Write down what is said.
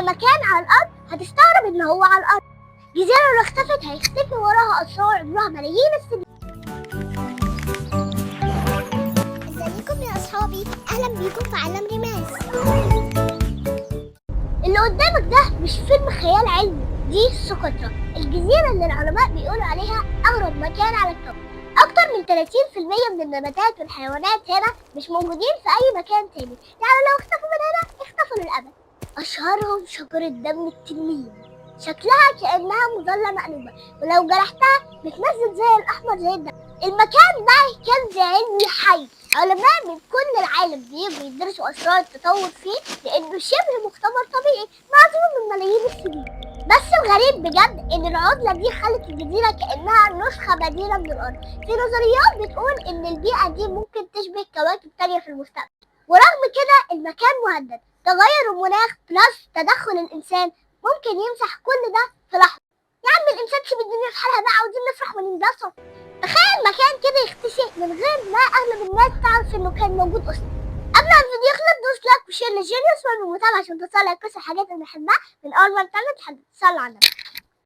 مكان على الأرض هتستغرب إن هو على الأرض. جزيرة لو اختفت هيختفي وراها أسرار عمرها ملايين السنين. ازيكم يا أصحابي؟ أهلا بيكم في عالم ريماس. اللي قدامك ده مش فيلم خيال علمي، دي سقطرى، الجزيرة اللي العلماء بيقولوا عليها أغرب مكان على الكوكب. أكتر من 30% من النباتات والحيوانات هنا مش موجودين في أي مكان تاني، يعني لو اختفوا من هنا اختفوا للأبد. أشهرهم شجرة دم التنين، شكلها كأنها مظلة مقلوبة، ولو جرحتها بتنزل زي الأحمر زي الدم. المكان ده كنز علمي حي، علماء من كل العالم بييجوا يدرسوا أسرار التطور فيه لأنه شبه مختبر طبيعي معزول من ملايين السنين. بس الغريب بجد إن العطلة دي خلت الجزيرة كأنها نسخة بديلة من الأرض. في نظريات بتقول إن البيئة دي ممكن تشبه كواكب تانية في المستقبل، ورغم كده المكان مهدد. تغير المناخ بلس تدخل الإنسان ممكن يمسح كل ده في لحظة. يا عم الإنسان سيب الدنيا في حالها بقى، عاوزين نفرح وننبسط. تخيل مكان كده يختفي من غير ما أغلب الناس تعرف إنه كان موجود أصلا. قبل ما الفيديو يخلص دوس لايك وشير لجينيوس والمتابعة عشان توصلك كل الحاجات اللي بنحبها من أول ما بتعمل لحد تصلي على النبي.